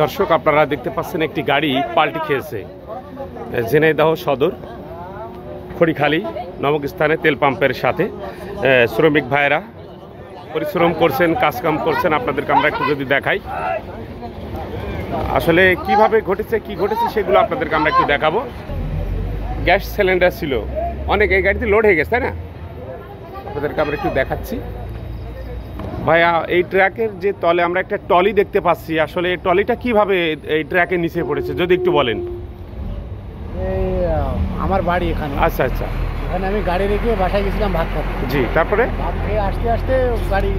দর্শক আপনারা দেখতে পাচ্ছেন একটি গাড়ি পাল্টি খেয়েছে ঝিনাইদহ সদর খড়িখালি নামক স্থানে তেল পাম্পের সাথে শ্রমিক ভাইয়েরা পরিশ্রম করছেন, কাজকাম করছেন। আপনাদেরকে আমরা একটু যদি দেখাই আসলে কিভাবে ঘটেছে, কি ঘটেছে সেগুলো আপনাদেরকে আমরা একটু দেখাবো। গ্যাস সিলিন্ডার ছিল অনেক, এই গাড়িতে লোড হয়ে গেছে, তাই না? আপনাদেরকে আমরা একটু দেখাচ্ছি। ভাইয়া, এই ট্র্যাকের যে তলে আমরা একটা টলি দেখতে পাচ্ছি, আসলে এই টলিটা কিভাবে এই ট্র্যাকের নিচে পড়েছে যদি একটু বলেন। আমার বাড়ি এখানে। আচ্ছা আচ্ছা। এখানে আমি গাড়ি রেখে বাসায় গেছিলাম ভাত খাতে। জি, তারপরে ভাত খেয়ে আসতে আসতে গাড়ি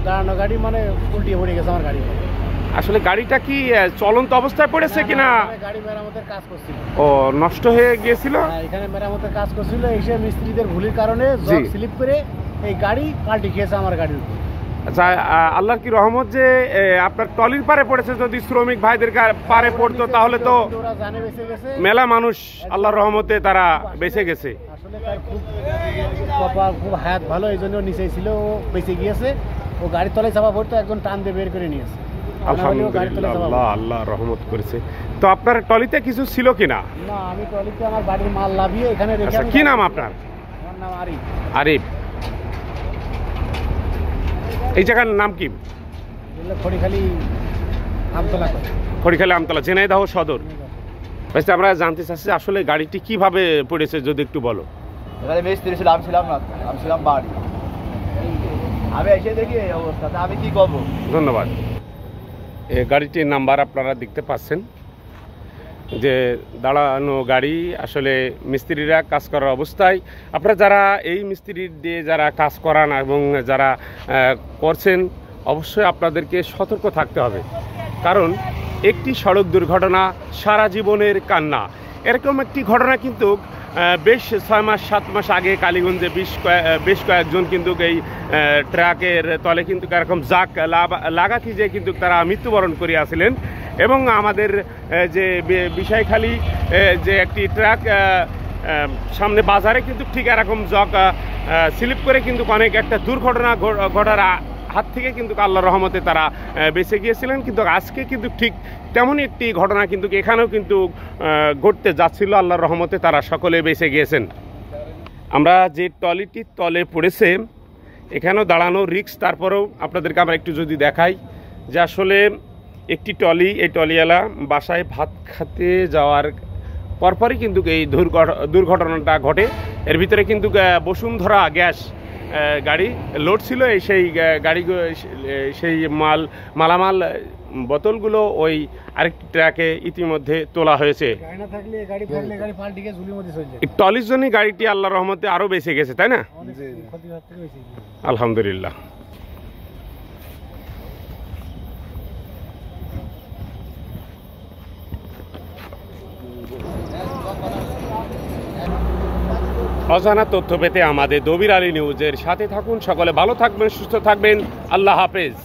দাঁড়ানো গাড়ি মানে উল্টিয়ে পড়ে গেছে আমার গাড়ি। আসলে গাড়িটা কি চলন্ত অবস্থায় পড়েছে কিনা? গাড়ি মেরামতের কাজ করছিল। ও, নষ্ট হয়ে গিয়েছিল। এখানে মেরামতের কাজ করছিল, এসে মিস্ত্রিদের ভুলের কারণে জগ স্লিপ করে এই গাড়ি পাল্টি খেয়েছে আমার গাড়ির। আচ্ছা, আল্লাহর কি রহমত যে আপনার টলির পারে পড়েছে। যদি শ্রমিক ভাইদের পারে পড়তো তাহলে তো ওরা জানে বেঁচে গেছে। মেলা মানুষ আল্লাহর রহমতে তারা বেঁচে গেছে। আসলে তার খুব হায়াত ভালো, এই জন্য নিচে ছিল, ও বেঁচে গিয়েছে। ও গাড়ির তলায় চাপা পড়তো, একজন টান দিয়ে বের করে নিয়েছে। আলহামদুলিল্লাহ, আল্লাহ রহমত করেছে। তো আপনার টলিতে কিছু ছিল কিনা? না, আমি টলিতে আমার বাড়ির মাল লাভিয়ে এখানে রেখে। কি নাম আপনার? আমার নাম আরিফ। আরিফ। এই জায়গার নাম কি? খড়িখালি আমতলা। খড়িখালি আমতলা, ঝিনাইদহ সদর। আচ্ছা, আমরা জানতে চাচ্ছি আসলে গাড়িটি কিভাবে পড়েছে যদি একটু বলো। এখানে মিস্ত্রি ছিল, আমি ছিলাম না, আমি ছিলাম বাড়ি। আমি এসে দেখি এই অবস্থাতে, আমি কি করবো। ধন্যবাদ। এই গাড়িটির নাম্বার আপনারা দেখতে পাচ্ছেন যে দাঁড়ানো গাড়ি। আসলে মিস্ত্রিরা কাজ করার অবস্থায়, আপনারা যারা এই মিস্ত্রি দিয়ে যারা কাজ করান এবং যারা করছেন, অবশ্যই আপনাদেরকে সতর্ক থাকতে হবে। কারণ একটি সড়ক দুর্ঘটনা সারা জীবনের কান্না। এরকম একটি ঘটনা কিন্তু বেশ 6 মাস 7 মাস আগে কালীগঞ্জে বেশ কয়েকজন কিন্তু এই ট্রাকের তলে কিন্তু এরকম জাক লাগাতি যে কিন্তু তারা মৃত্যুবরণ করিয়াছিলেন। এবং আমাদের যে বিষয়খালী যে একটি ট্রাক সামনে বাজারে কিন্তু ঠিক এরকম জক স্লিপ করে কিন্তু অনেক একটা দুর্ঘটনা ঘটার হাত থেকে কিন্তু আল্লাহর রহমতে তারা বেঁচে গিয়েছিলেন। কিন্তু আজকে কিন্তু ঠিক তেমনই একটি ঘটনা কিন্তু এখানেও কিন্তু ঘটতে যাচ্ছিল। আল্লাহর রহমতে তারা সকলে বেঁচে গিয়েছেন। আমরা যে টলিটির তলে পড়েছে এখানেও দাঁড়ানো রিস্ক, তারপরেও আপনাদেরকে আমরা একটু যদি দেখাই যে আসলে একটি টলি, এই টলিওয়ালা বাসায় ভাত খেতে যাওয়ার পরপরই কিন্তু এই দুর্ঘটনাটা ঘটে। এর ভিতরে কিন্তু বসুন্ধরা গ্যাস গাড়ি লোড ছিল। সেই গাড়ি, সেই মালামাল বোতলগুলো ওই আরেকটি ট্রাকে ইতিমধ্যে তোলা হয়েছে। টলির জন্য গাড়িটি আল্লাহর রহমতে আরও বেঁচে গেছে, তাই না? আলহামদুলিল্লাহ। অজানা তথ্য পেতে আমাদের দবির আলী নিউজের সাথে থাকুন। সকলে ভালো থাকবেন, সুস্থ থাকবেন। আল্লাহ হাফেজ।